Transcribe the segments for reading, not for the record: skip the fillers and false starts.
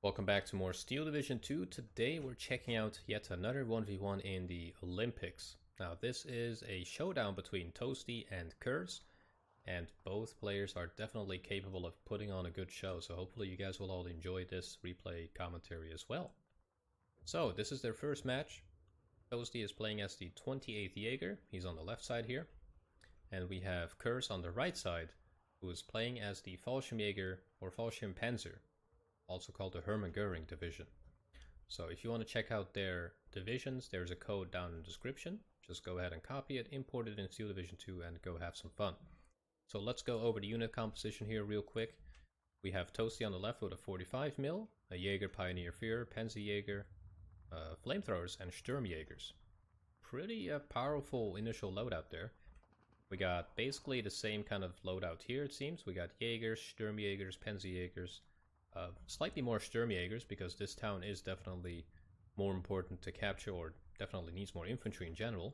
Welcome back to more Steel Division 2. Today we're checking out yet another 1v1 in the Olympics. Now this is a showdown between Tosdi and Khers, and both players are definitely capable of putting on a good show, so hopefully you guys will all enjoy this replay commentary as well. So this is their first match. Tosdi is playing as the 28th Jaeger, he's on the left side here, and we have Khers on the right side, who is playing as the Fallschirmjäger or Fallschirmpanzer, also called the Hermann Göring division. So if you want to check out their divisions, there's a code down in the description. Just go ahead and copy it, import it in Steel Division 2 and go have some fun. So let's go over the unit composition here real quick. We have Tosdi on the left with a 45 mil, a Jaeger, Pioneer, Führer, Panzerjäger, Flamethrowers and Sturmjägers. Pretty powerful initial loadout there. We got basically the same kind of loadout here it seems. We got Jaegers, Sturmjägers, Panzerjägers. Slightly more Sturmjägers because this town is definitely more important to capture, or definitely needs more infantry in general.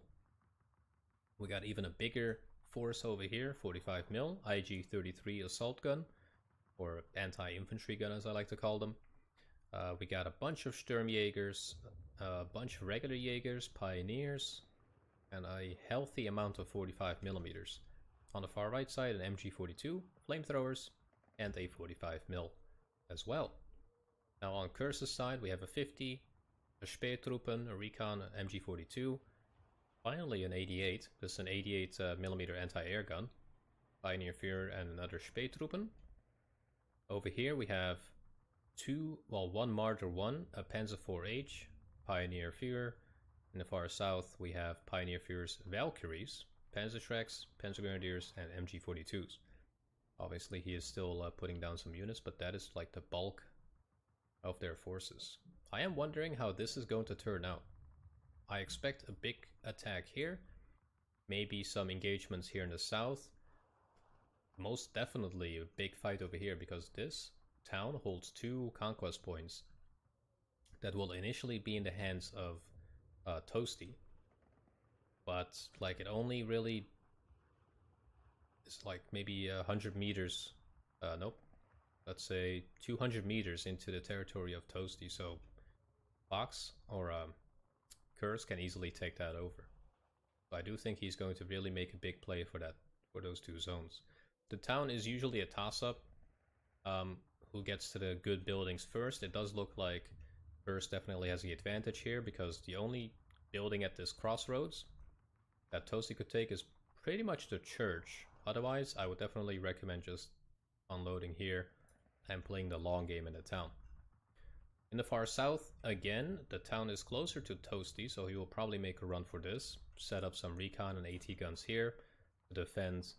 We got even a bigger force over here, 45 mil, IG-33 assault gun, or anti-infantry gun as I like to call them. We got a bunch of Sturmjägers, a bunch of regular Jaegers, Pioneers, and a healthy amount of 45 millimeters. On the far right side an MG42, Flamethrowers, and a 45 mil. As well. Now on Khers' side we have a 50, a Spähtruppen, a Recon, an MG42, finally an 88, this is an 88mm anti-air gun, Pioneer Führer and another Spähtruppen. Over here we have one Marder 1, a Panzer 4H, Pioneer Führer. In the far south we have Pioneer Führer's Valkyries, Panzerschrecks, Panzergrenadiers and MG42s. Obviously he is still putting down some units, but that is like the bulk of their forces. I am wondering how this is going to turn out. I expect a big attack here, maybe some engagements here in the south. Most definitely a big fight over here because this town holds 2 conquest points that will initially be in the hands of Tosdi. But like it only really... it's like maybe 100 meters, nope, let's say 200 meters into the territory of Tosdi, so Fox or Khers can easily take that over. So I do think he's going to really make a big play for those 2 zones. The town is usually a toss-up, who gets to the good buildings first. It does look like Khers definitely has the advantage here, because the only building at this crossroads that Tosdi could take is pretty much the church. Otherwise, I would definitely recommend just unloading here and playing the long game in the town. In the far south, again, the town is closer to Tosdi, so he will probably make a run for this. Set up some recon and AT guns here to defend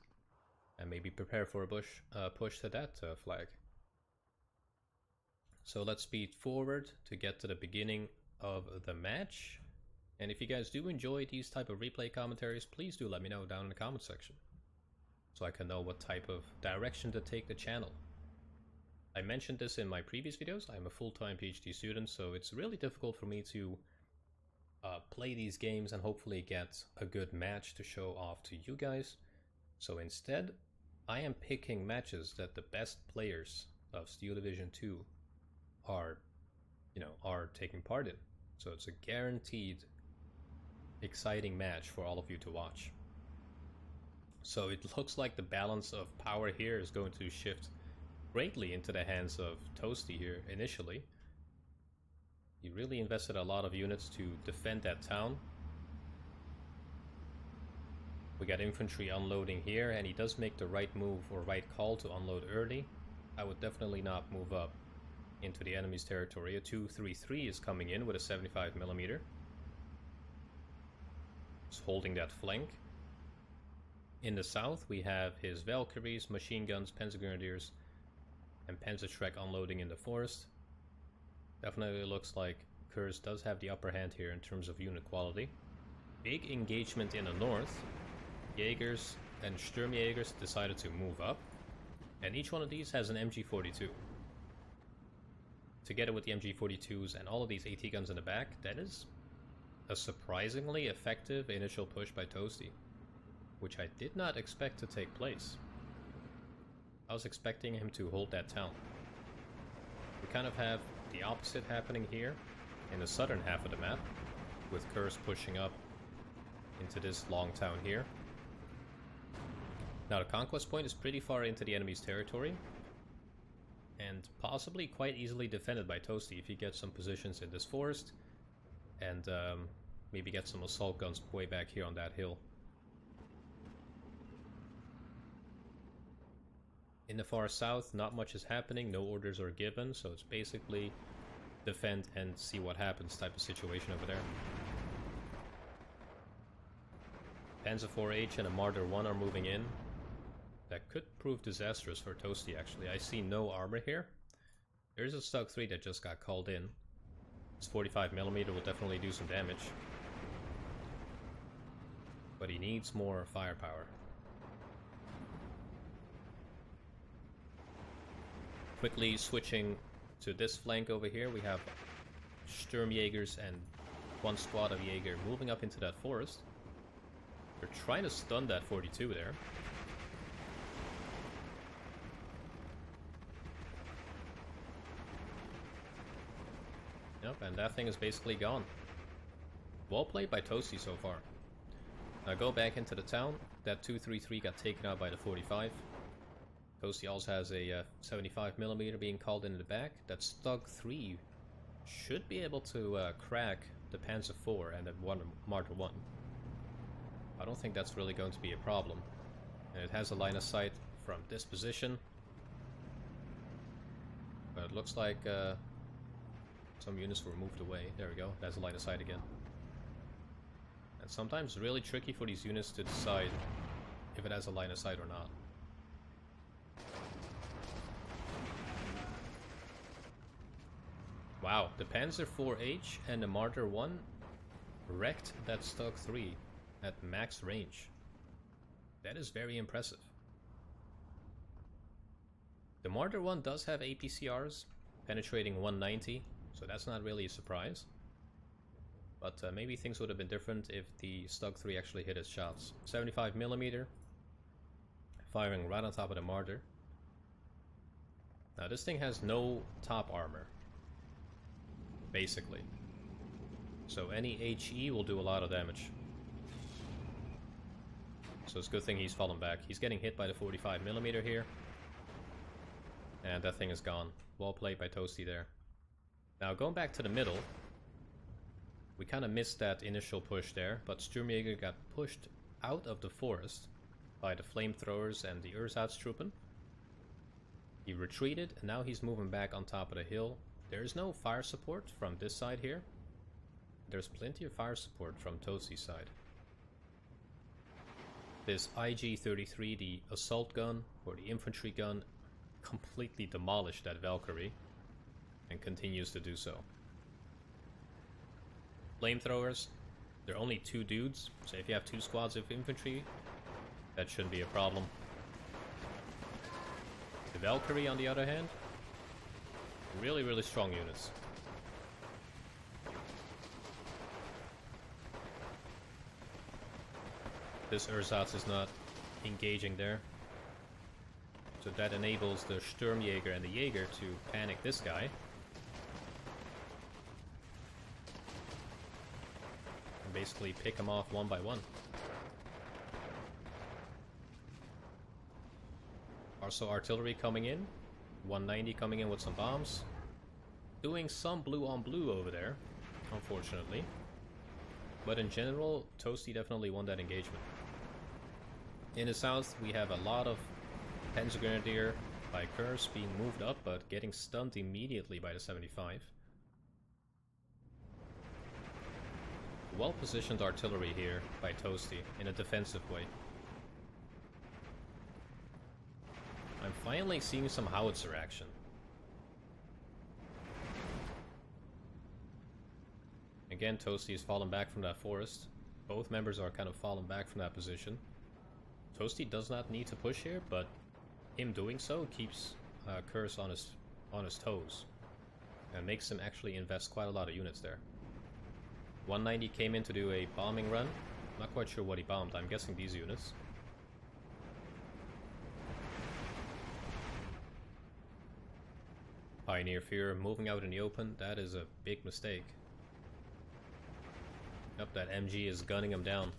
and maybe prepare for a push to that flag. So let's speed forward to get to the beginning of the match. And if you guys do enjoy these type of replay commentaries, please do let me know down in the comment section, so I can know what type of direction to take the channel. I mentioned this in my previous videos, I'm a full-time PhD student, so it's really difficult for me to play these games and hopefully get a good match to show off to you guys. So instead, I am picking matches that the best players of Steel Division 2 are taking part in. So it's a guaranteed exciting match for all of you to watch. So it looks like the balance of power here is going to shift greatly into the hands of Tosdi here initially. He really invested a lot of units to defend that town. We got infantry unloading here, and he does make the right move or right call to unload early. I would definitely not move up into the enemy's territory. A 233 is coming in with a 75mm. Just holding that flank. In the south we have his Valkyries, machine guns, Panzergrenadiers, and Panzerschreck unloading in the forest. Definitely looks like Khers does have the upper hand here in terms of unit quality. Big engagement in the north. Jaegers and Sturmjägers decided to move up, and each one of these has an MG42. Together with the MG42s and all of these AT guns in the back, that is a surprisingly effective initial push by Tosdi, which I did not expect to take place. I was expecting him to hold that town. We kind of have the opposite happening here in the southern half of the map, with Khers pushing up into this long town here. Now the conquest point is pretty far into the enemy's territory, and possibly quite easily defended by Tosdi if he gets some positions in this forest, and maybe get some assault guns way back here on that hill. In the far south, not much is happening, no orders are given, so it's basically defend and see what happens type of situation over there. Panzer IV-H and a Marder 1 are moving in. That could prove disastrous for Tosdi, actually. I see no armor here. There's a Stug 3 that just got called in. This 45mm will definitely do some damage. But he needs more firepower. Quickly switching to this flank over here, we have Sturmjägers and one squad of Jaeger moving up into that forest. They're trying to stun that 42 there. Yep, and that thing is basically gone. Well played by Tosdi so far. Now go back into the town. That 233 got taken out by the 45. Tosdi also has a 75mm being called in the back. That Stug 3 should be able to crack the Panzer IV and the Marder 1. I don't think that's really going to be a problem. And it has a line of sight from this position. But it looks like some units were moved away. There we go. That's a line of sight again. And sometimes it's really tricky for these units to decide if it has a line of sight or not. Wow, the Panzer IV-H and the Marder 1 wrecked that Stug 3 at max range. That is very impressive. The Marder 1 does have APCRs, penetrating 190, so that's not really a surprise. But maybe things would have been different if the Stug 3 actually hit its shots. 75mm, firing right on top of the Marder. Now this thing has no top armor, basically. So any HE will do a lot of damage. So it's a good thing he's fallen back. He's getting hit by the 45mm here. And that thing is gone. Well played by Tosdi there. Now going back to the middle. We kind of missed that initial push there, but Sturmjäger got pushed out of the forest by the flamethrowers and the Ersatstruppen. He retreated, and now he's moving back on top of the hill. There is no fire support from this side here. There's plenty of fire support from Tosdi's side. This IG-33, the assault gun, or the infantry gun, completely demolished that Valkyrie, and continues to do so. Flamethrowers, they're only 2 dudes, so if you have 2 squads of infantry, that shouldn't be a problem. The Valkyrie, on the other hand, really, really strong units. This Ersatz is not engaging there. So that enables the Sturmjäger and the Jaeger to panic this guy. And basically pick him off one by one. Also artillery coming in. 190 coming in with some bombs. Doing some blue on blue over there, unfortunately. But in general, Tosdi definitely won that engagement. In the south, we have a lot of Panzergrenadier by Khers being moved up, but getting stunned immediately by the 75. Well-positioned artillery here by Tosdi in a defensive way. I'm finally seeing some howitzer action. Again, Tosdi is falling back from that forest. Both members are kind of falling back from that position. Tosdi does not need to push here, but him doing so keeps Khers on his toes and makes him actually invest quite a lot of units there. 190 came in to do a bombing run. I'm not quite sure what he bombed. I'm guessing these units. Pioneer Fear moving out in the open, that is a big mistake. Yep, that MG is gunning him down.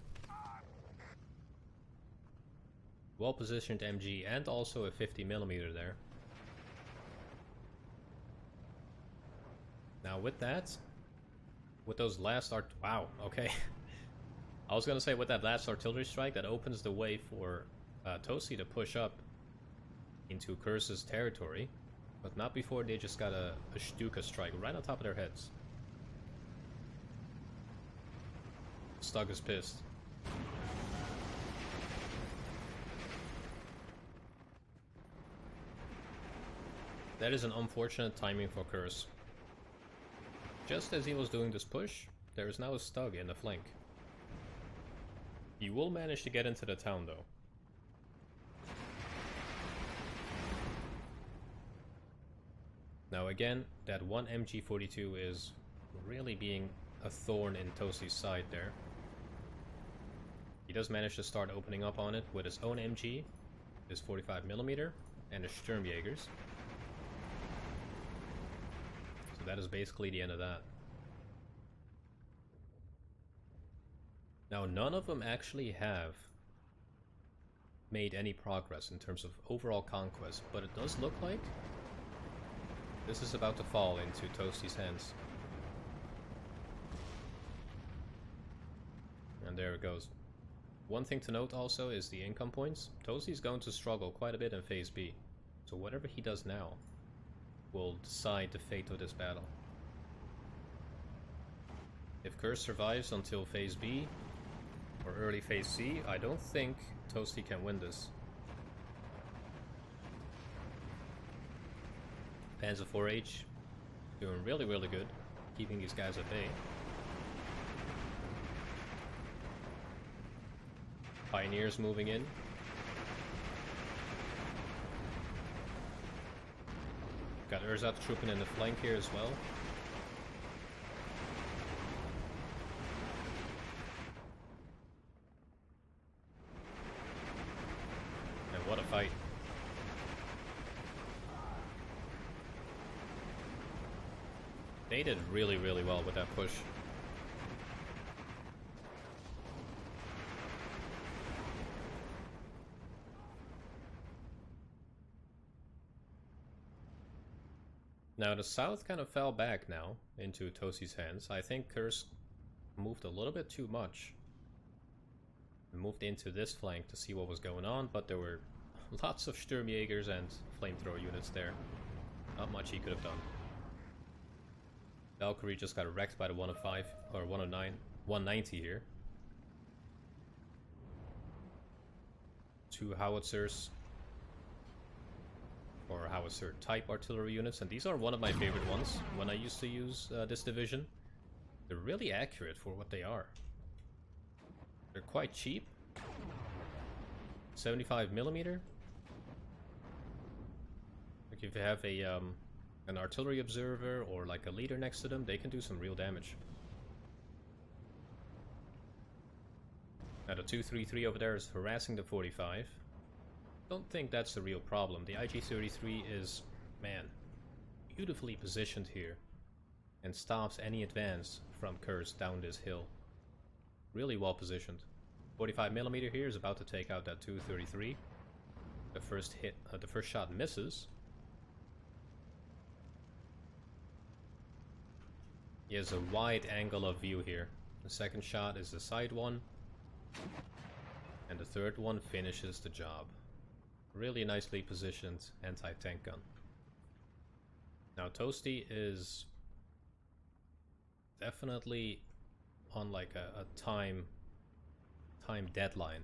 Well positioned MG and also a 50mm there. Now with that, with those last wow, okay. I was gonna say with that last artillery strike, that opens the way for Tosdi to push up into Khers' territory, but not before they just got a Stuka strike right on top of their heads. Stug is pissed. That is an unfortunate timing for Khers. Just as he was doing this push, there is now a Stug in the flank. He will manage to get into the town though. Now again, that one MG42 is really being a thorn in Tosdi's side there. He does manage to start opening up on it with his own MG, his 45mm, and his Sturmjägers. So that is basically the end of that. Now none of them actually have made any progress in terms of overall conquest, but it does look like this is about to fall into Tosdi's hands. And there it goes. One thing to note also is the income points. Tosdi's going to struggle quite a bit in Phase B. So whatever he does now will decide the fate of this battle. If Khers survives until Phase B or early Phase C, I don't think Tosdi can win this. Panzer 4H doing really good, keeping these guys at bay. Pioneers moving in. Got Urzat trooping in the flank here as well. And what a fight. They did really well with that push. Now the south kind of fell back now into Tosdi's hands. I think Khers moved a little bit too much. Moved into this flank to see what was going on, but there were lots of Sturmjägers and flamethrower units there. Not much he could have done. Valkyrie just got wrecked by the 105 or 109, 190 here. 2 howitzers or howitzer type artillery units, and these are one of my favorite ones when I used to use this division. They're really accurate for what they are. They're quite cheap. 75mm. Like if you have a an artillery observer or like a leader next to them, they can do some real damage. Now the 233 over there is harassing the 45. Don't think that's the real problem. The IG-33 is, man, beautifully positioned here and stops any advance from Khers down this hill. Really well positioned. 45mm here is about to take out that 233. The first hit, the first shot misses. He has a wide angle of view here. The second shot is the side one, and the third one finishes the job. Really nicely positioned anti-tank gun. Now Tosdi is definitely on like a time deadline.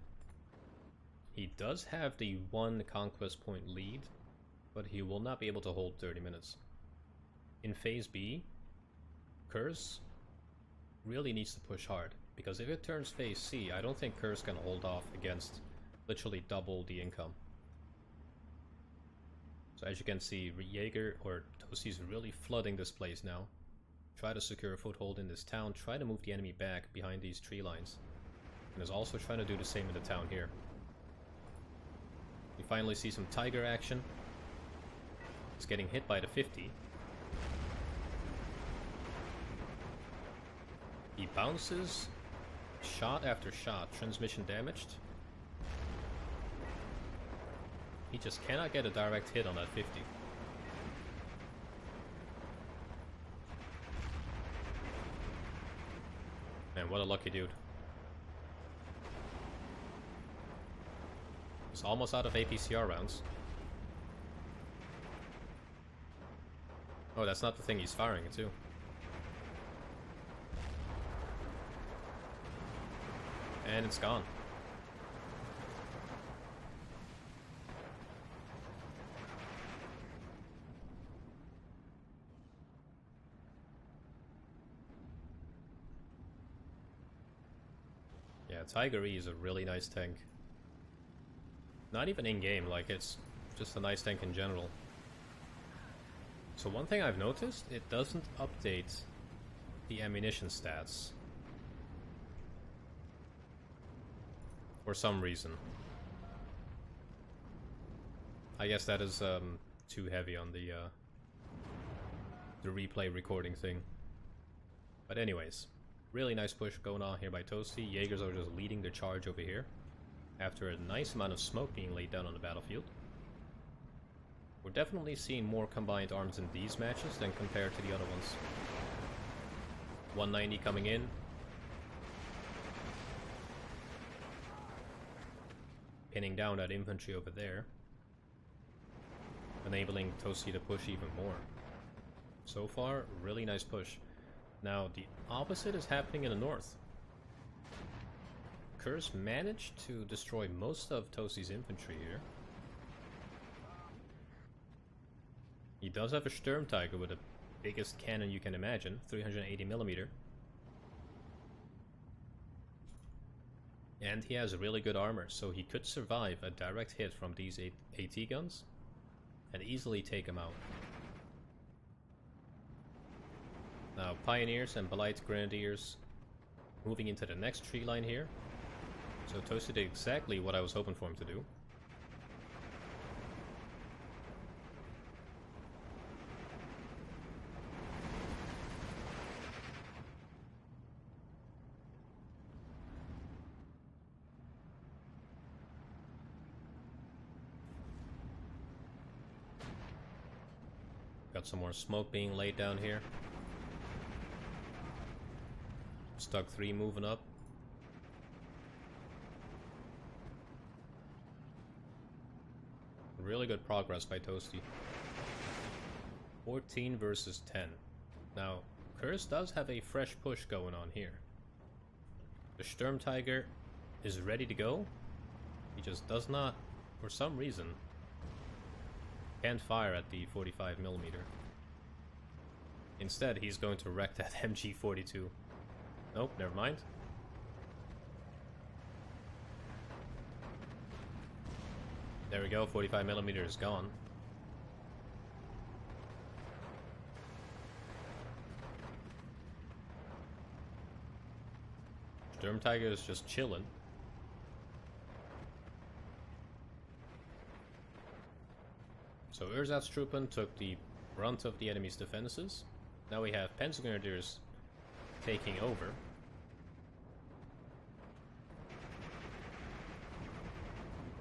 He does have the 1 conquest point lead, but he will not be able to hold 30 minutes. In Phase B, Khers really needs to push hard, because if it turns Phase C, I don't think Khers can hold off against literally double the income. So as you can see, Jaeger or Tosdi's really flooding this place now. Try to secure a foothold in this town, try to move the enemy back behind these tree lines. And is also trying to do the same in the town here. We finally see some Tiger action. He's getting hit by the 50. He bounces shot after shot, transmission damaged. He just cannot get a direct hit on that 50. Man, what a lucky dude. He's almost out of APCR rounds. Oh, that's not the thing he's firing into. And it's gone. Yeah, Tiger E is a really nice tank. Not even in-game, like it's just a nice tank in general. So one thing I've noticed, it doesn't update the ammunition stats. For some reason. I guess that is too heavy on the replay recording thing. But anyways, really nice push going on here by Tosdi. Jaegers are just leading the charge over here after a nice amount of smoke being laid down on the battlefield. We're definitely seeing more combined arms in these matches than compared to the other ones. 190 coming in. Pinning down that infantry over there. Enabling Tosdi to push even more. So far, really nice push. Now, the opposite is happening in the north. Khers managed to destroy most of Tosdi's infantry here. He does have a Sturmtiger with the biggest cannon you can imagine, 380mm. And he has really good armor, so he could survive a direct hit from these AT guns and easily take him out. Now, Pioneers and Belite Grenadiers moving into the next tree line here. So Tosdi did exactly what I was hoping for him to do. Got some more smoke being laid down here. Stug 3 moving up. Really good progress by Tosdi. 14 versus 10. Now, Khers does have a fresh push going on here. The Sturmtiger is ready to go. He just does not, for some reason, can't fire at the 45mm. Instead, he's going to wreck that MG42. Nope, never mind. There we go, 45mm is gone. Sturmtiger is just chilling. So Ersatztruppen took the brunt of the enemy's defenses. Now we have Panzergrenadiers taking over.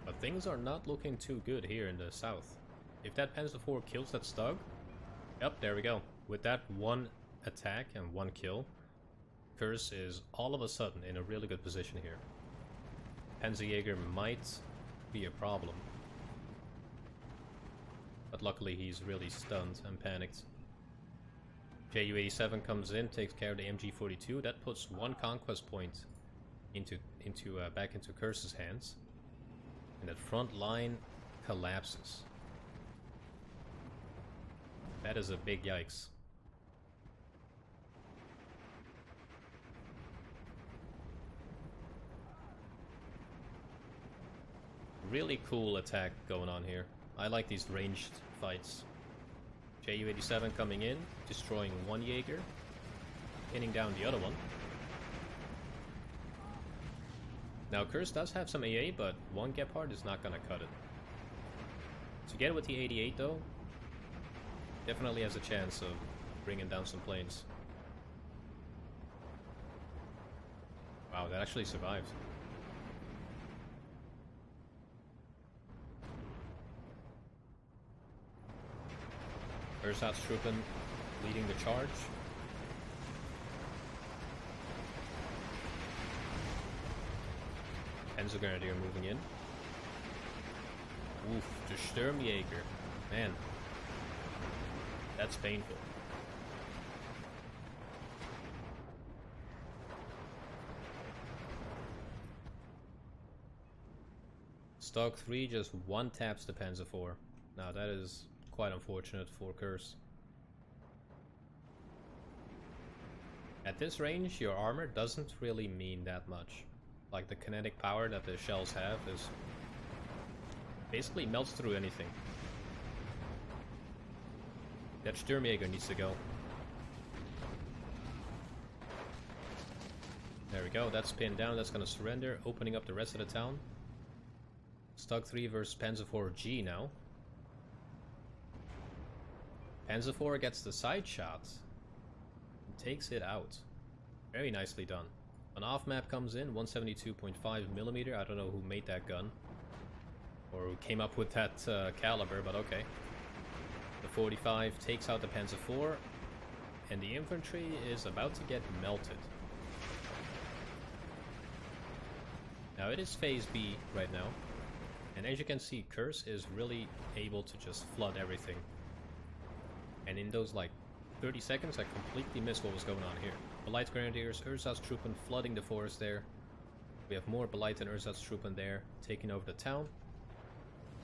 But things are not looking too good here in the south. If that Panzer IV kills that Stug, yep, there we go. With that one attack and one kill, Khers is all of a sudden in a really good position here. Panzerjäger might be a problem. But luckily he's really stunned and panicked. Ju-87 comes in, takes care of the MG42. That puts one conquest point back into Khers' hands. And that front line collapses. That is a big yikes. Really cool attack going on here. I like these ranged fights. Ju-87 coming in, destroying one Jaeger, pinning down the other one. Now Khers does have some AA, but one Gepard is not gonna cut it. To get it with the 88 though, definitely has a chance of bringing down some planes. Wow, that actually survived. Ersatz-Truppen leading the charge. Panzergrenadier moving in. Oof, the Sturmjäger. Man. That's painful. Stock 3 just one taps the Panzer 4. Now that is quite unfortunate for Khers. At this range, your armor doesn't really mean that much. Like, the kinetic power that the shells have is basically melts through anything. That Sturmjäger needs to go. There we go, that's pinned down, that's gonna surrender, opening up the rest of the town. Stock 3 versus Panzer 4 G now. Panzer 4 gets the side shot. And takes it out. Very nicely done. An off map comes in, 172.5mm. I don't know who made that gun. Or who came up with that caliber, but okay. The 45 takes out the Panzer 4. And the infantry is about to get melted. Now it is phase B right now. And as you can see, Khers is really able to just flood everything. And in those like 30 seconds, I completely missed what was going on here. Belite Grenadiers, Ersatz-Truppen flooding the forest there. We have more Belite and Ersatz-Truppen there, taking over the town.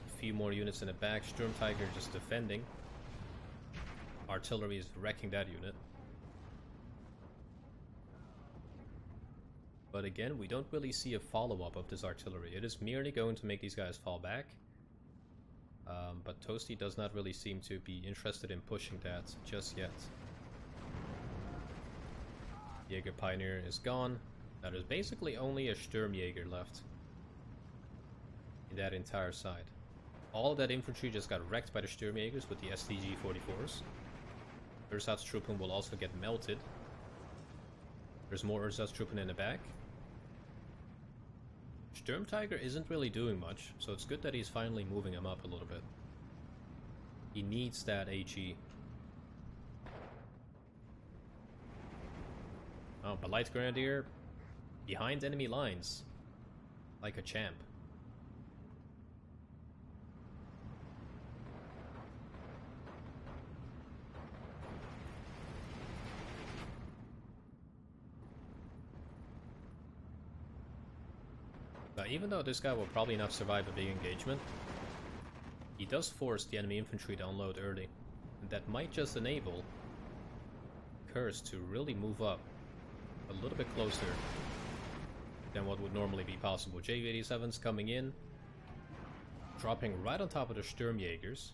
A few more units in the back, Sturm Tiger just defending. Artillery is wrecking that unit. But again, we don't really see a follow-up of this artillery. It is merely going to make these guys fall back. But Tosdi does not really seem to be interested in pushing that just yet. Jäger Pioneer is gone. Now there's basically only a Sturmjäger left in that entire side. All of that infantry just got wrecked by the Sturmjägers with the STG-44s. Ersatz-Truppen will also get melted. There's more Ersatz-Truppen in the back. Sturm Tiger isn't really doing much, so it's good that he's finally moving him up a little bit. He needs that HE. Oh, Belite Grenadier behind enemy lines. Like a champ. Now, even though this guy will probably not survive a big engagement, he does force the enemy infantry to unload early. And that might just enable Khers to really move up a little bit closer than what would normally be possible. J-87's coming in, dropping right on top of the Sturmjägers.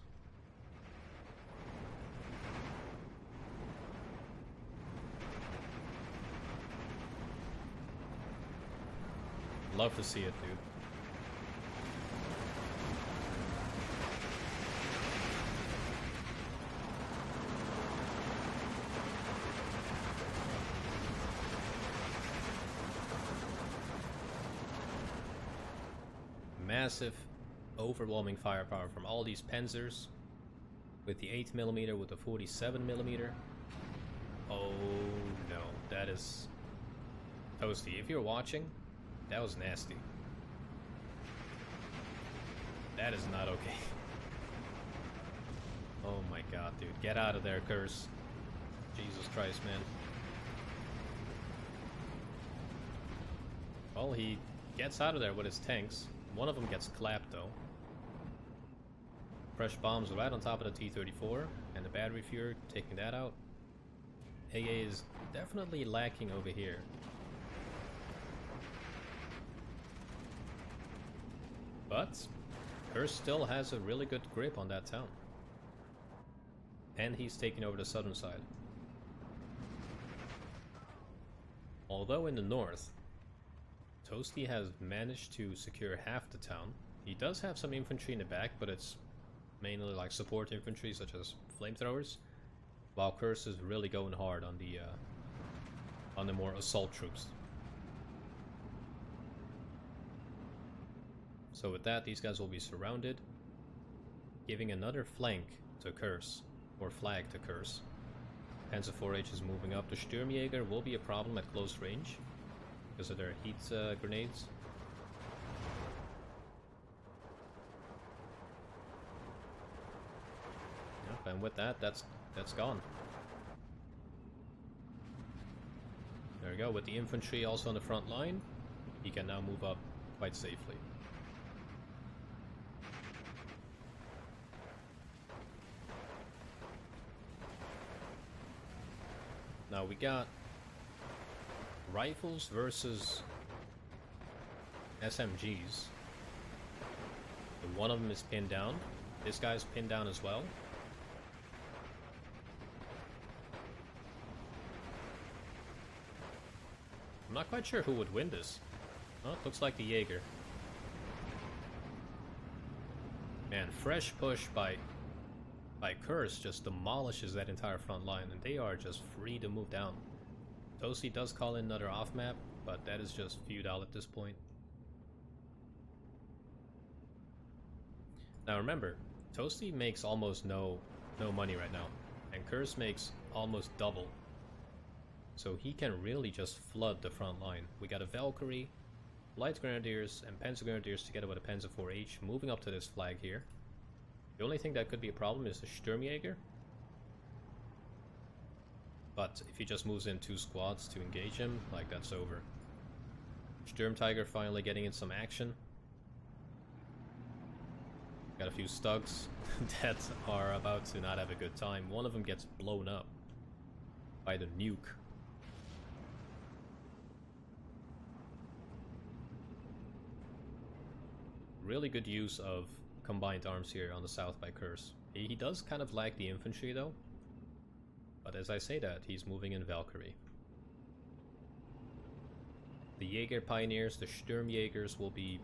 Love to see it, dude. Massive, overwhelming firepower from all these Panzers. With the 8mm, with the 47mm. Oh no, that is... Tosdi, if you're watching, that was nasty. That is not okay. Oh my god, dude. Get out of there, Khers. Jesus Christ, man. Well, he gets out of there with his tanks. One of them gets clapped, though. Fresh bombs right on top of the T-34. And the battery Fuhrer taking that out. AA is definitely lacking over here. But Khers still has a really good grip on that town. And he's taking over the southern side. Although in the north, Tosdi has managed to secure half the town. He does have some infantry in the back, but it's mainly like support infantry such as flamethrowers, while Khers is really going hard on the more assault troops. So with that, these guys will be surrounded, giving another flank to Khers, or flag to Khers. Panzer 4H is moving up. The Sturmjäger will be a problem at close range because of their heat grenades. Yep, and with that, that's gone. There we go. With the infantry also on the front line, he can now move up quite safely. Now we got rifles versus SMGs. And one of them is pinned down. This guy's pinned down as well. I'm not quite sure who would win this. Oh, it looks like the Jaeger. Man, fresh push by Khers just demolishes that entire front line, and they are just free to move down. Tosdi does call in another off map, but that is just feudal at this point. Now remember, Tosdi makes almost no money right now, and Khers makes almost double. So he can really just flood the front line. We got a Valkyrie, Light Grenadiers, and Panzer Grenadiers together with a Panzer 4H moving up to this flag here. The only thing that could be a problem is the Sturmjäger. But if he just moves in 2 squads to engage him, like, that's over. Sturmtiger finally getting in some action. Got a few Stugs that are about to not have a good time. One of them gets blown up by the nuke. Really good use of combined arms here on the south by Khers. He does kind of lack the infantry though, but as I say that, he's moving in Valkyrie. The Jaeger Pioneers, the Sturmjägers, will be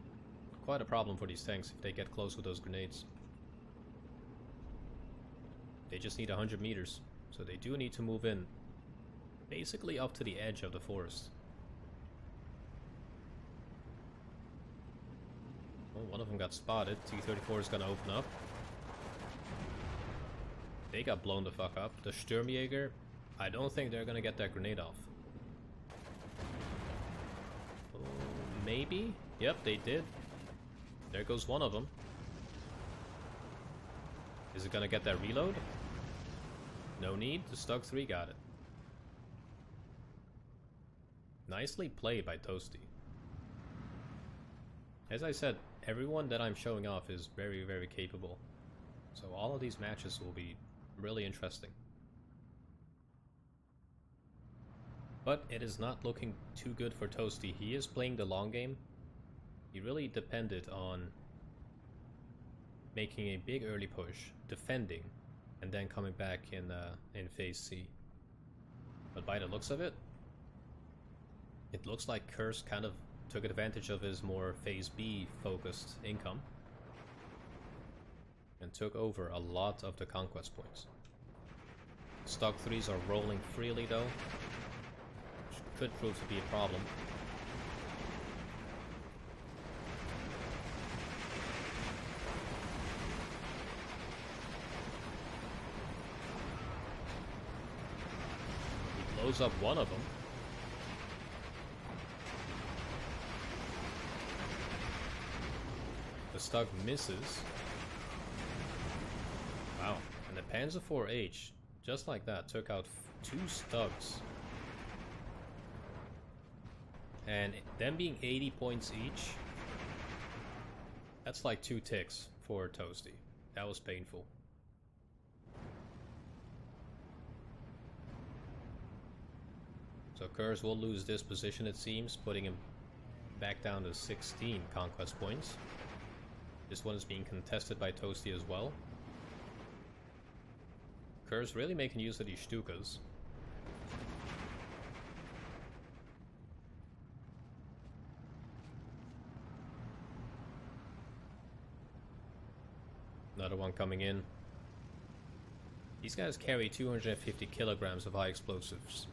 quite a problem for these tanks if they get close with those grenades. They just need 100 meters, so they do need to move in basically up to the edge of the forest. Well, one of them got spotted. T-34 is gonna open up. They got blown the fuck up. The Sturmjäger, I don't think they're gonna get that grenade off. Oh, maybe? Yep, they did. There goes one of them. Is it gonna get that reload? No need. The Stug 3 got it. Nicely played by Tosdi. As I said, everyone that I'm showing off is very, very capable. So all of these matches will be really interesting. But it is not looking too good for Tosdi. He is playing the long game. He really depended on making a big early push, defending, and then coming back in phase C. But by the looks of it, it looks like Khers kind of took advantage of his more phase B focused income and took over a lot of the conquest points. Stock 3s are rolling freely though, which could prove to be a problem. He blows up one of them. The Stug misses. Wow. And the Panzer 4H, just like that, took out 2 Stugs. And them being 80 points each, that's like 2 ticks for Tosdi. That was painful. So Khers will lose this position, it seems, putting him back down to 16 conquest points. This one is being contested by Tosdi as well. Khers really making use of these Stukas. Another one coming in. These guys carry 250 kilograms of high explosives.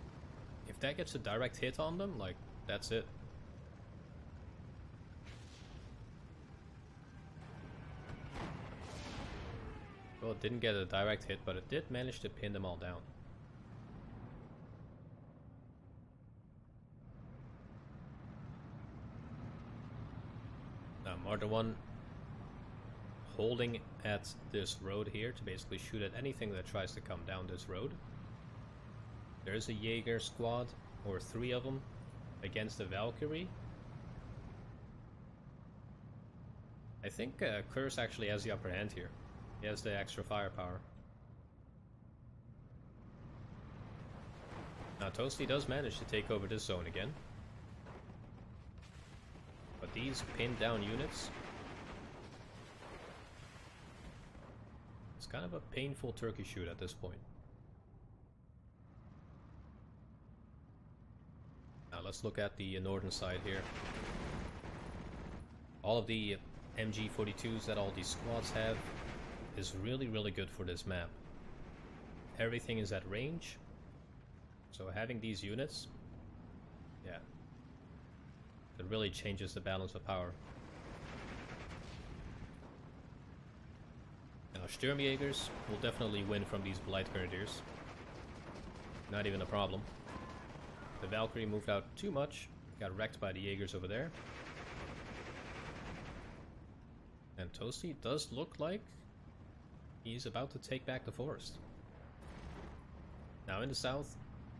If that gets a direct hit on them, like, that's it. Well, it didn't get a direct hit, but it did manage to pin them all down. Now, Martin one holding at this road here to basically shoot at anything that tries to come down this road. There's a Jaeger squad, or 3 of them, against the Valkyrie. I think Khers actually has the upper hand here. He has the extra firepower. Now Tosdi does manage to take over this zone again. But these pinned down units, it's kind of a painful turkey shoot at this point. Now let's look at the northern side here. All of the MG42s that all these squads have is really, really good for this map. Everything is at range, so having these units, yeah, it really changes the balance of power. Now Sturmjägers will definitely win from these Blight Grenadiers. Not even a problem. The Valkyrie moved out too much, got wrecked by the Jaegers over there. And Tosdi does look like he's about to take back the forest. Now in the south,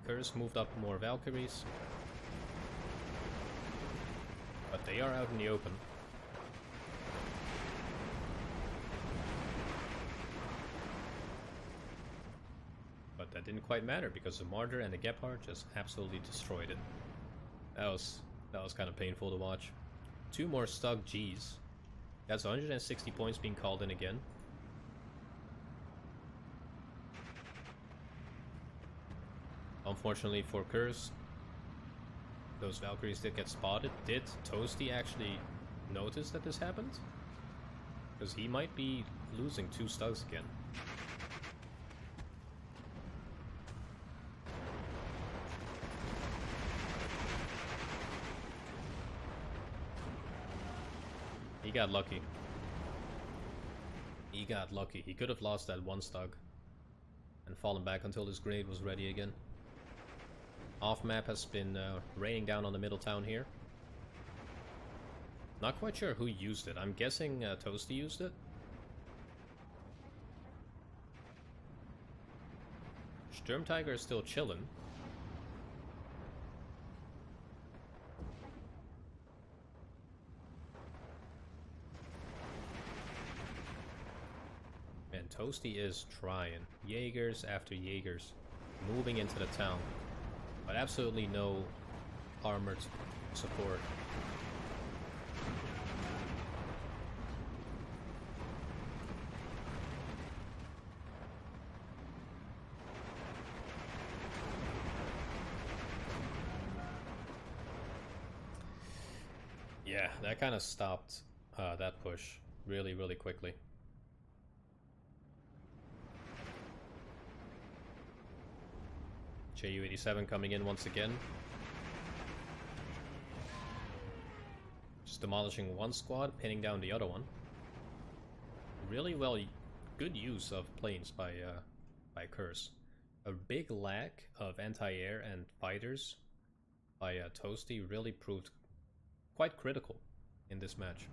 Khers moved up more Valkyries. But they are out in the open. But that didn't quite matter because the Martyr and the Gepard just absolutely destroyed it. That was kind of painful to watch. 2 more stuck Gs. That's 160 points being called in again. Unfortunately for Khers, those Valkyries did get spotted. Did Tosdi actually notice that this happened? Because he might be losing 2 stugs again. He got lucky. He got lucky. He could have lost that 1 stug and fallen back until his grenade was ready again. Off map has been raining down on the middle town here. Not quite sure who used it. I'm guessing Tosdi used it. Sturmtiger is still chilling. And Tosdi is trying. Jaegers after Jaegers moving into the town. But absolutely no armored support. Yeah, that kind of stopped that push really, really quickly. Ju-87 coming in once again. Just demolishing 1 squad, pinning down the other one. Really good use of planes by Khers. A big lack of anti-air and fighters by Tosdi really proved quite critical in this match.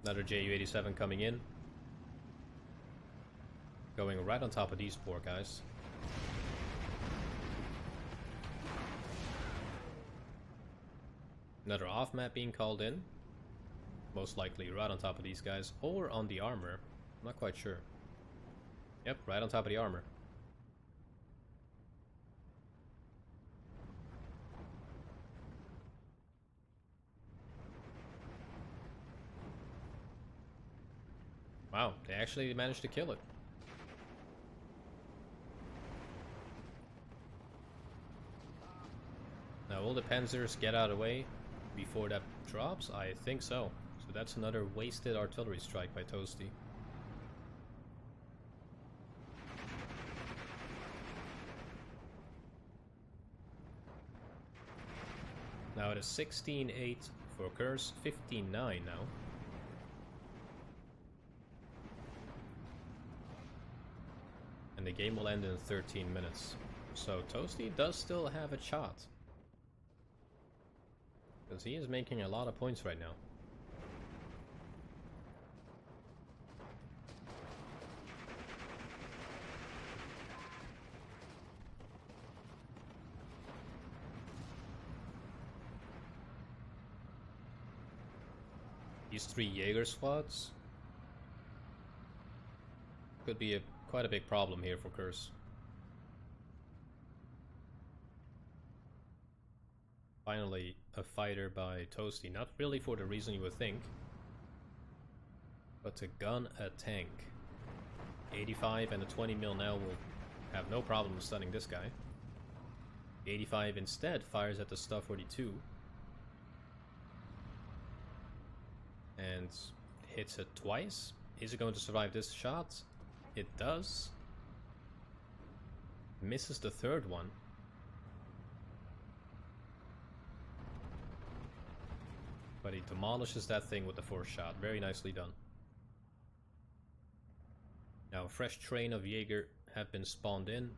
Another Ju-87 coming in. Going right on top of these poor guys. Another off map being called in. Most likely right on top of these guys. Or on the armor. I'm not quite sure. Yep, right on top of the armor. Wow, they actually managed to kill it. Now all the Panzers get out of the way. before that drops? I think so. So that's another wasted artillery strike by Tosdi. Now it is 16-8 for Khers, 15-9 now. And the game will end in 13 minutes. So Tosdi does still have a shot. Because he is making a lot of points right now. These 3 Jaeger squads could be quite a big problem here for Khers. Finally, a fighter by Tosdi, not really for the reason you would think, but to gun a tank. 85 and a 20 mil now will have no problem stunning this guy. 85 instead fires at the Stuff 42 and hits it twice. Is it going to survive this shot? It does. Misses the third one. But he demolishes that thing with the fourth shot. Very nicely done. Now a fresh train of Jaeger have been spawned in.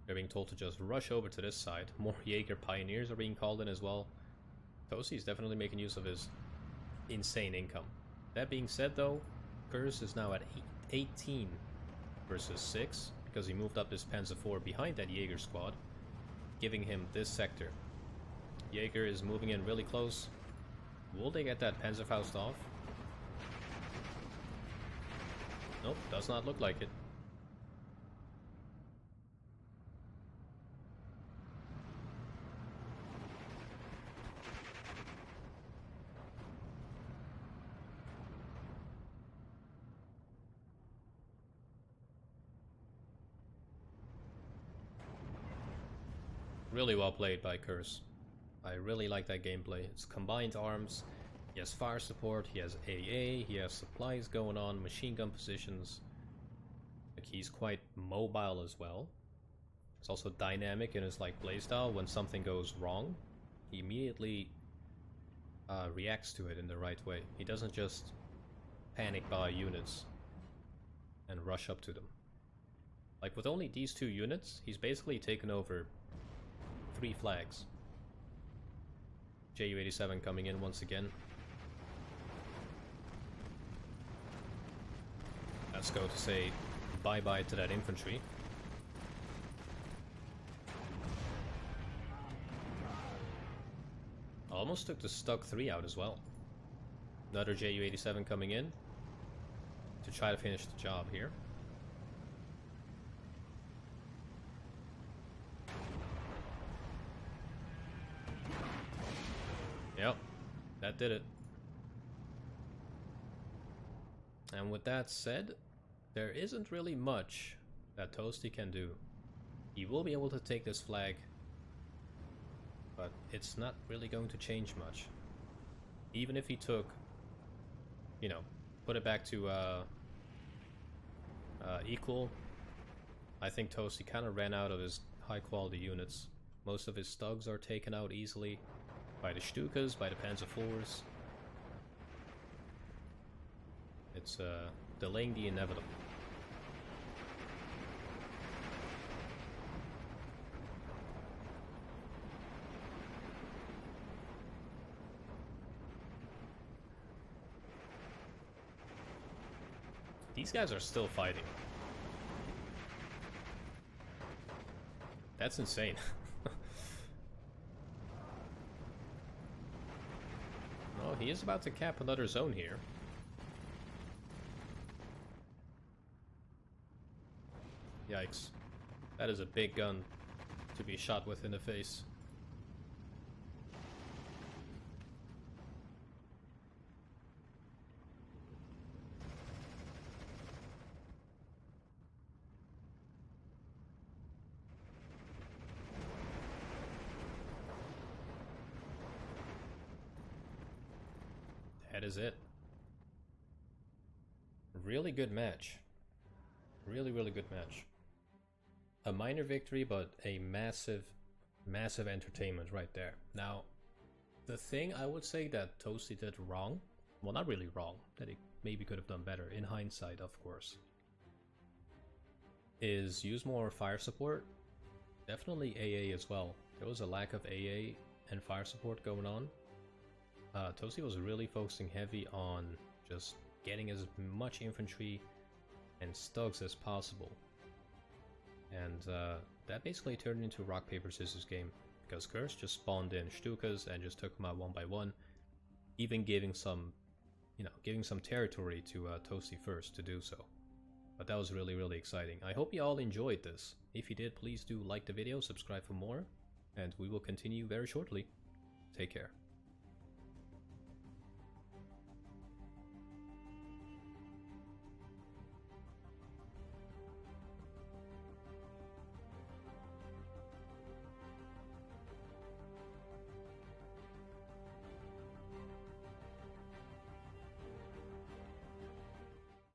They're being told to just rush over to this side. More Jaeger pioneers are being called in as well. Tosdi is definitely making use of his insane income. That being said though, Khers is now at 18 versus 6 because he moved up his Panzer IV behind that Jaeger squad, giving him this sector. Jaeger is moving in really close. Will they get that Panzerfaust off? Nope, does not look like it. Really well played by Khers. I really like that gameplay. It's combined arms, he has fire support, he has AA, he has supplies going on, machine gun positions. Like, he's quite mobile as well. It's also dynamic in his playstyle. When something goes wrong, he immediately reacts to it in the right way. He doesn't just panic buy units and rush up to them. Like, with only these 2 units, he's basically taken over 3 flags. Ju-87 coming in once again. Let's go to say bye-bye to that infantry. Almost took the Stuck 3 out as well. Another Ju-87 coming in to try to finish the job here. Yep, that did it. And with that said, there isn't really much that Tosdi can do. He will be able to take this flag, but it's not really going to change much. Even if he took, you know, put it back to equal, I think Tosdi kind of ran out of his high quality units. Most of his Stugs are taken out easily by the Stukas, by the Panzer IVs. It's delaying the inevitable. These guys are still fighting. That's insane. Oh, he is about to cap another zone here. Yikes. That is a big gun to be shot with in the face. that is it. Really good match. Really, really good match. A minor victory, but a massive, massive entertainment right there. Now, the thing I would say that Tosdi did wrong, well, not really wrong, that he maybe could have done better, in hindsight, of course, is use more fire support. Definitely AA as well. There was a lack of AA and fire support going on. Tosdi was really focusing heavy on just getting as much infantry and stugs as possible. And that basically turned into a rock, paper, scissors game, because Khers just spawned in Stukas and just took them out one by one, even giving some, giving some territory to Tosdi first to do so. But that was really, really exciting. I hope you all enjoyed this. If you did, please do like the video, subscribe for more, and we will continue very shortly. Take care.